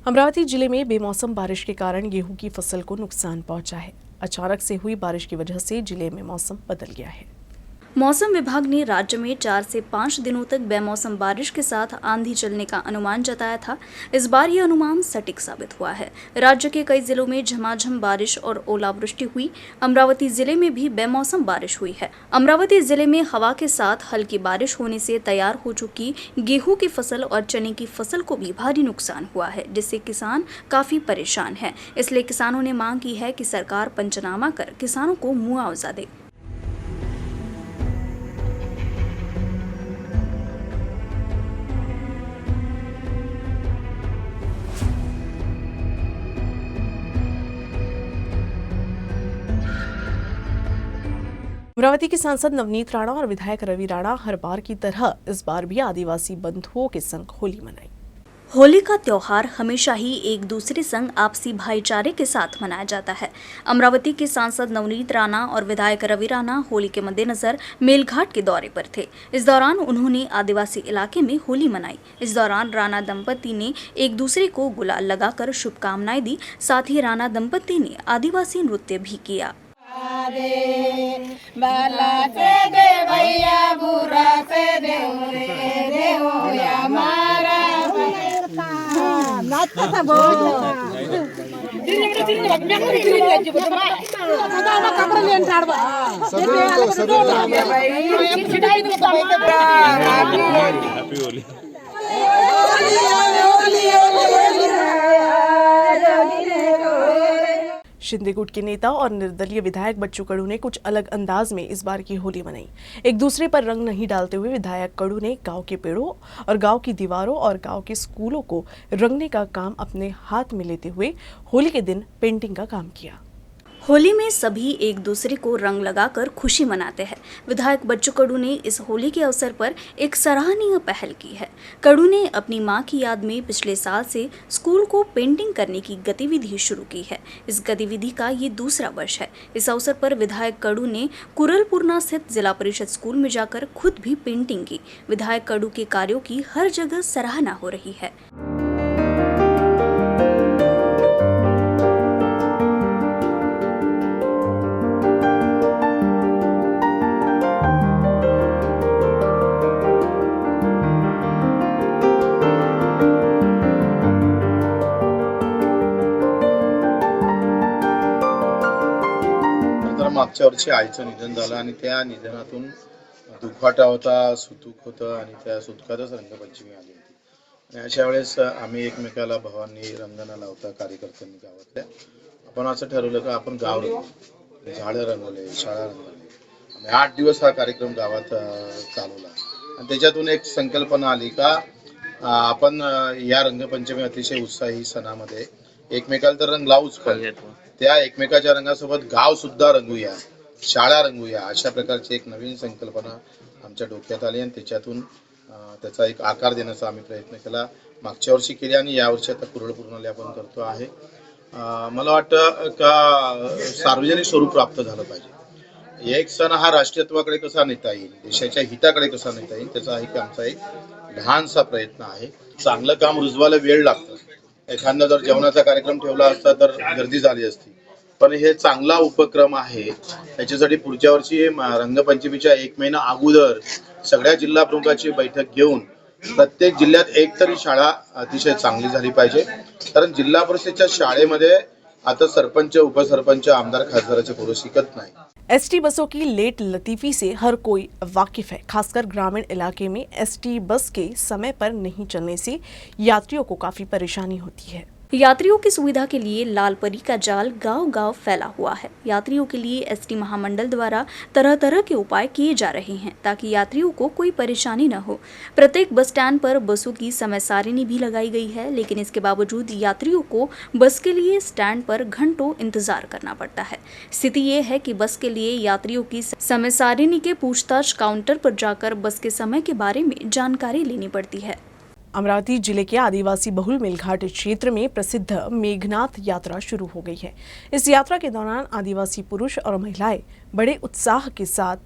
अमरावती जिले में बेमौसम बारिश के कारण गेहूं की फसल को नुकसान पहुंचा है। अचानक से हुई बारिश की वजह से जिले में मौसम बदल गया है। मौसम विभाग ने राज्य में 4 से 5 दिनों तक बेमौसम बारिश के साथ आंधी चलने का अनुमान जताया था। इस बार ये अनुमान सटीक साबित हुआ है। राज्य के कई जिलों में झमाझम बारिश और ओलावृष्टि हुई। अमरावती जिले में भी बेमौसम बारिश हुई है। अमरावती जिले में हवा के साथ हल्की बारिश होने से तैयार हो चुकी गेहूं की फसल और चने की फसल को भी भारी नुकसान हुआ है, जिससे किसान काफी परेशान है। इसलिए किसानों ने मांग की है कि सरकार पंचनामा कर किसानों को मुआवजा दे। अमरावती के सांसद नवनीत राणा और विधायक रवि राणा हर बार की तरह इस बार भी आदिवासी बंधुओं के संग होली मनाई। होली का त्योहार हमेशा ही एक दूसरे संग आपसी भाईचारे के साथ मनाया जाता है। अमरावती के सांसद नवनीत राणा और विधायक रवि राणा होली के मद्देनजर मेलघाट के दौरे पर थे। इस दौरान उन्होंने आदिवासी इलाके में होली मनाई। इस दौरान राणा दंपति ने एक दूसरे को गुलाल लगाकर शुभकामनाएं दी। साथ ही राणा दंपति ने आदिवासी नृत्य भी किया। बाला से दे भैया बुरा से दे हमारा नाच का बोल कपड़े लेन ठाड़वा हैप्पी होली। शिंदे गुट के नेता और निर्दलीय विधायक बच्चू कडू ने कुछ अलग अंदाज में इस बार की होली मनाई। एक दूसरे पर रंग नहीं डालते हुए विधायक कडू ने गांव के पेड़ों और गांव की दीवारों और गांव के स्कूलों को रंगने का काम अपने हाथ में लेते हुए होली के दिन पेंटिंग का काम किया। होली में सभी एक दूसरे को रंग लगाकर खुशी मनाते हैं। विधायक बच्चू कडू ने इस होली के अवसर पर एक सराहनीय पहल की है। कडू ने अपनी मां की याद में पिछले साल से स्कूल को पेंटिंग करने की गतिविधि शुरू की है। इस गतिविधि का ये दूसरा वर्ष है। इस अवसर पर विधायक कडू ने कुरलपुरना स्थित जिला परिषद स्कूल में जाकर खुद भी पेंटिंग की। विधायक कडू के कार्यों की हर जगह सराहना हो रही है। मागच्या वर्षी आईचं निधन झालं आणि त्या निधनातून दुखवाटा होता, सुतूक होतं आणि त्या सुतकातच रंगपंचमी आली होती। आणि अशा वेळेस आम्ही एकमेकाला भावांनी रंग न लावता कार्यकर्त्यांनी गावातल्या आपण असं ठरवलं की आपण गाव रंगवू, झाडं रंगवले, शाळा रंगवली। आम्ही 8 दिवस हा कार्यक्रम गावात चालवला आणि त्याच्यातून एक संकल्पना आली का आपण या रंगपंचमी अतिशय उत्साही सणामध्ये एकमेकाला तर रंग लावूच पाहिजे, त्या एकमेकाच्या रंगासोबत गाव सुद्धा रंगूया, शाळा रंगूया, अशा प्रकारची एक नवीन संकल्पना आमच्या डोक्यात आली आणि त्याच्यातून त्याचा एक आकार देण्याचा आम्ही प्रयत्न केला। मागच्या वर्षी केली आणि यावर्षी आता कुरळपूर्णाला आपण करतो आहे। मला वाटतं का सार्वजनिक स्वरूप प्राप्त झालं पाहिजे। एक सण हा राष्ट्रीयत्वाकडे कसा नेता येईल, देशाच्या हिताकडे कसा नेता येईल, त्याचा आमचा एक लहानसा प्रयत्न आहे। चांगलं काम रुजवायला वेळ लागतो। एखादा जर जेवणाचा कार्यक्रम ठेवला असता तर गर्दी झाली असती, पण हे चांगला उपक्रम आहे। त्याच्यासाठी पुढच्या वर्षी रंगपंचमीच्या 1 महिना अगोदर सगळ्या जिल्हा प्रमुखांची बैठक घेऊन प्रत्येक जिल्ह्यात एक तरी शाळा अतिशय चांगली झाली पाहिजे। कारण जिल्हा परिषदेच्या शाळेमध्ये आता सरपंच, उपसरपंच, आमदार, खासदाराचे पोरं शिकत नाही। एसटी बसों की लेट लतीफी से हर कोई वाकिफ है। खासकर ग्रामीण इलाके में एसटी बस के समय पर नहीं चलने से यात्रियों को काफी परेशानी होती है। यात्रियों की सुविधा के लिए लालपरी का जाल गांव-गांव फैला हुआ है। यात्रियों के लिए एसटी महामंडल द्वारा तरह-तरह के उपाय किए जा रहे हैं ताकि यात्रियों को कोई परेशानी न हो। प्रत्येक बस स्टैंड पर बसों की समय सारिणी भी लगाई गई है, लेकिन इसके बावजूद यात्रियों को बस के लिए स्टैंड पर घंटों इंतजार करना पड़ता है। स्थिति ये है कि बस के लिए यात्रियों की समय सारिणी के पूछताछ काउंटर पर जाकर बस के समय के बारे में जानकारी लेनी पड़ती है। अमरावती जिले के आदिवासी बहुल मेलघाट क्षेत्र में प्रसिद्ध मेघनाथ यात्रा शुरू हो गई है। इस यात्रा के दौरान आदिवासी पुरुष और महिलाएं बड़े उत्साह के साथ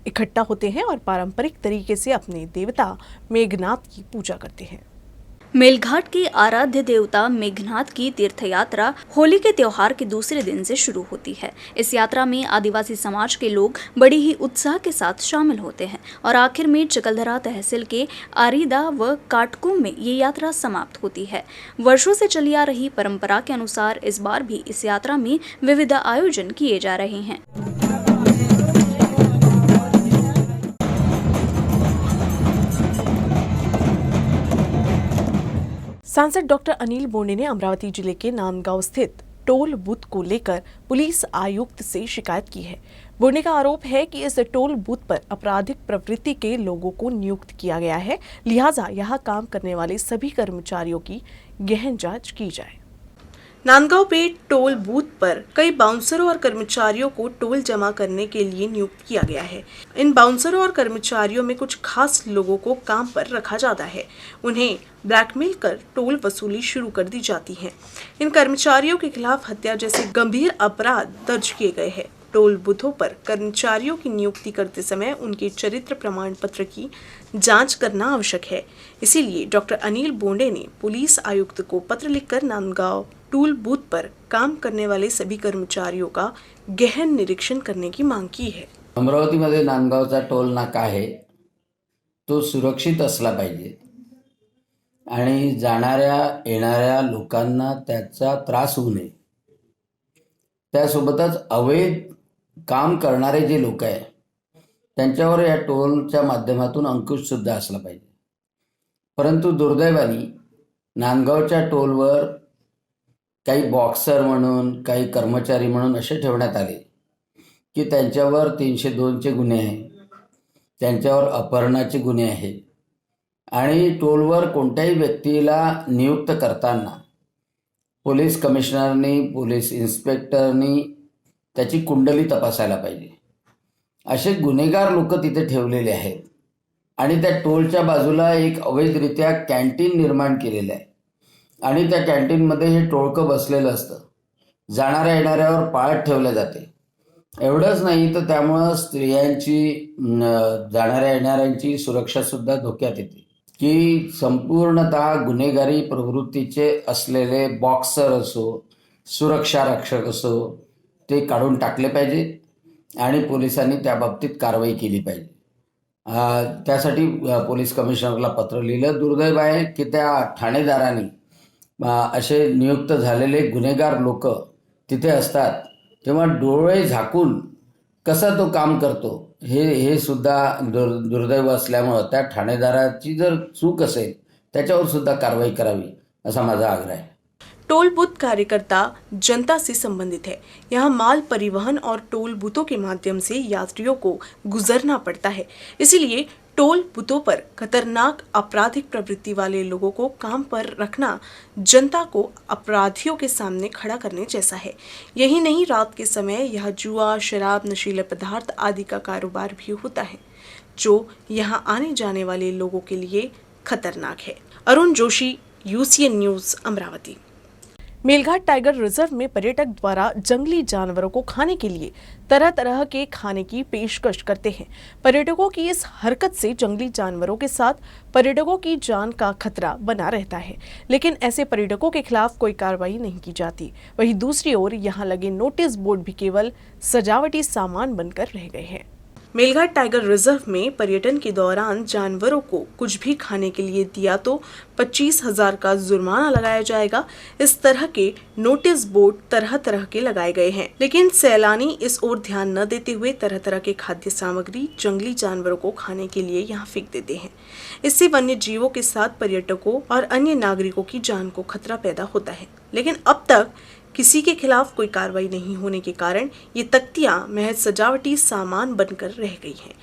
इकट्ठा होते हैं और पारंपरिक तरीके से अपने देवता मेघनाथ की पूजा करते हैं। मेलघाट की आराध्य देवता मेघनाथ की तीर्थ यात्रा होली के त्योहार के दूसरे दिन से शुरू होती है। इस यात्रा में आदिवासी समाज के लोग बड़ी ही उत्साह के साथ शामिल होते हैं और आखिर में चकलधरा तहसील के आरीदा व काटकुम में ये यात्रा समाप्त होती है। वर्षों से चली आ रही परंपरा के अनुसार इस बार भी इस यात्रा में विविध आयोजन किए जा रहे हैं। सांसद डॉक्टर अनिल बोंडे ने अमरावती जिले के नांदगांव स्थित टोल बूथ को लेकर पुलिस आयुक्त से शिकायत की है। बोंडे का आरोप है कि इस टोल बूथ पर आपराधिक प्रवृत्ति के लोगों को नियुक्त किया गया है, लिहाजा यहां काम करने वाले सभी कर्मचारियों की गहन जांच की जाए। नांदगांव पे टोल बूथ पर कई बाउंसरों और कर्मचारियों को टोल जमा करने के लिए नियुक्त किया गया है। इन बाउंसरों और कर्मचारियों में कुछ खास लोगों को काम पर रखा जाता है, उन्हें ब्लैकमेल कर टोल वसूली शुरू कर दी जाती है। इन कर्मचारियों के खिलाफ हत्या जैसे गंभीर अपराध दर्ज किए गए हैं। टोल बूथों पर कर्मचारियों की नियुक्ति करते समय उनके चरित्र प्रमाण पत्र की जांच करना आवश्यक है। इसीलिए डॉक्टर अनिल बोंडे ने पुलिस आयुक्त को पत्र लिखकर नांदगांव टोल बूथ पर काम करने वाले सभी कर्मचारियों का गहन निरीक्षण करने की मांग की है। अमरावतीमध्ये नांदगावचा टोल नाका आहे तो सुरक्षित असला पाहिजे आणि जाणाऱ्या येणाऱ्या लोकांना त्याचा त्रास होऊ नये। त्यासोबतच अवैध काम करणारे जे लोक आहे त्यांच्यावर या टोलच्या माध्यमातून अंकुश सुद्धा असला पाहिजे। परंतु दुर्दैवाने नांदगावच्या टोलवर काही बॉक्सर म्हणून काही कर्मचारी म्हणून असे ठेवण्यात आले की त्यांच्यावर 302चे गुन्हे आहेत, त्यांच्यावर अपहरणाचे गुन्हे आहेत आणि टोलवर कोणत्याही व्यक्तीला नियुक्त करताना पोलीस कमिशनरनी पोलीस इन्स्पेक्टरनी त्याची कुंडली तपासायला पाहिजे। असे गुन्हेगार लोक तिथे ठेवलेले आहेत आणि त्या टोलच्या बाजूला एक अवैधरित्या कॅन्टीन निर्माण केलेलं आहे आणि त्या कॅन्टीनमध्ये हे टोळकं बसलेलं असतं। जाणाऱ्या येणाऱ्यावर पाळत ठेवले जाते। एवढंच नाही तर त्यामुळं स्त्रियांची जाणाऱ्या येणाऱ्यांची सुरक्षासुद्धा धोक्यात येते की संपूर्णतः गुन्हेगारी प्रवृत्तीचे असलेले बॉक्सर असो सुरक्षा रक्षक असो ते काढून टाकले पाहिजे आणि पोलिसांनी त्या बाबतीत कारवाई केली पाहिजे। त्यासाठी पोलीस कमिशनरला पत्र लिहिलं। दुर्दैव आहे की त्या ठाणेदारांनी असे नियुक्त झालेले गुन्हेगार लोक तिथे असतात तेव्हा डोळे झाकून कसा तो काम करतो हे सुद्धा दुर्दैव असल्यामुळं त्या ठाणेदाराची जर चूक असेल त्याच्यावर सुद्धा कारवाई करावी असा माझा आग्रह आहे। टोल बूथ कार्यकर्ता जनता से संबंधित है। यहाँ माल परिवहन और टोल बूथों के माध्यम से यात्रियों को गुजरना पड़ता है। इसीलिए टोल बूथों पर खतरनाक आपराधिक प्रवृत्ति वाले लोगों को काम पर रखना जनता को अपराधियों के सामने खड़ा करने जैसा है। यही नहीं, रात के समय यह जुआ, शराब, नशीले पदार्थ आदि का कारोबार भी होता है, जो यहाँ आने जाने वाले लोगों के लिए खतरनाक है। Arun Joshi, UCN news, Amravati. Melghat tiger reserve में पर्यटक द्वारा जंगली जानवरों को खाने के लिए तरह तरह के खाने की पेशकश करते हैं। पर्यटकों की इस हरकत से जंगली जानवरों के साथ पर्यटकों की जान का खतरा बना रहता है, लेकिन ऐसे पर्यटकों के खिलाफ कोई कार्रवाई नहीं की जाती। वहीं दूसरी ओर यहाँ लगे नोटिस बोर्ड भी केवल सजावटी सामान बनकर रह गए हैं। मेलघाट टाइगर रिजर्व में पर्यटन के दौरान जानवरों को कुछ भी खाने के लिए दिया तो 25,000 का जुर्माना लगाया जाएगा। इस तरह के नोटिस बोर्ड तरह तरह के लगाए गए हैं, लेकिन सैलानी इस ओर ध्यान न देते हुए तरह तरह के खाद्य सामग्री जंगली जानवरों को खाने के लिए यहाँ फेंक देते हैं। इससे वन्य जीवों के साथ पर्यटकों और अन्य नागरिकों की जान को खतरा पैदा होता है, लेकिन अब तक किसी के खिलाफ कोई कार्रवाई नहीं होने के कारण ये तख्तियां महज सजावटी सामान बनकर रह गई हैं।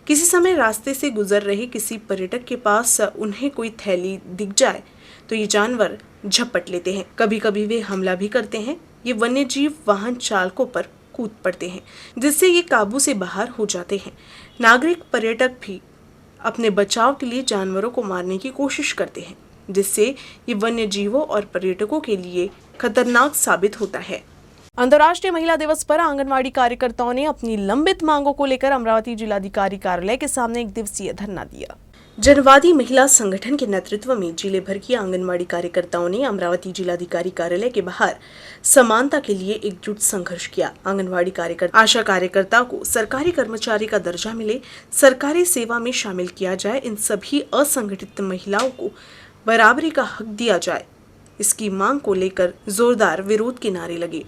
किसी समय रास्ते से गुजर रहे किसी पर्यटक के पास उन्हें कोई थैली दिख जाए तो ये जानवर झपट लेते हैं। कभी कभी वे हमला भी करते हैं। ये वन्यजीव वाहन चालकों पर कूद पड़ते हैं, जिससे ये काबू से बाहर हो जाते हैं। नागरिक पर्यटक भी अपने बचाव के लिए जानवरों को मारने की कोशिश करते हैं, जिससे ये वन्य जीवों और पर्यटकों के लिए खतरनाक साबित होता है। अंतर्राष्ट्रीय महिला दिवस पर आंगनवाड़ी कार्यकर्ताओं ने अपनी लंबित मांगों को लेकर अमरावती जिलाधिकारी कार्यालय के सामने एक दिवसीय धरना दिया। जनवादी महिला संगठन के नेतृत्व में जिले भर की आंगनबाड़ी कार्यकर्ताओं ने अमरावती जिलाधिकारी कार्यालय के बाहर समानता के लिए एकजुट संघर्ष किया। आंगनबाड़ी कार्यकर्ता आशा कार्यकर्ता को सरकारी कर्मचारी का दर्जा मिले, सरकारी सेवा में शामिल किया जाए, इन सभी असंगठित महिलाओं को बराबरी का हक दिया जाए, इसकी मांग को लेकर जोरदार विरोध के नारे लगे।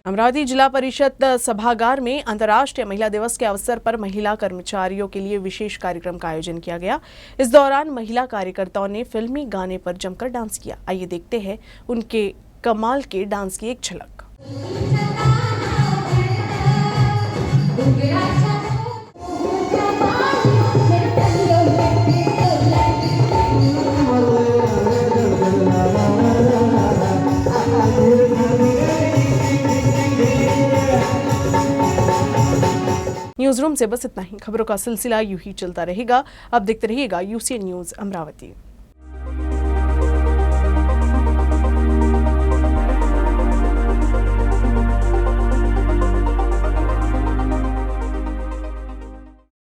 अमरावती जिला परिषद सभागार में अंतर्राष्ट्रीय महिला दिवस के अवसर पर महिला कर्मचारियों के लिए विशेष कार्यक्रम का आयोजन किया गया। इस दौरान महिला कार्यकर्ताओं ने फिल्मी गाने पर जमकर डांस किया। आइए देखते हैं उनके कमाल के डांस की एक झलक। न्यूज़ रूम से बस इतना ही। खबरों का सिलसिला यूं ही चलता रहेगा। अब देखते रहिएगा UCN न्यूज़ अमरावती।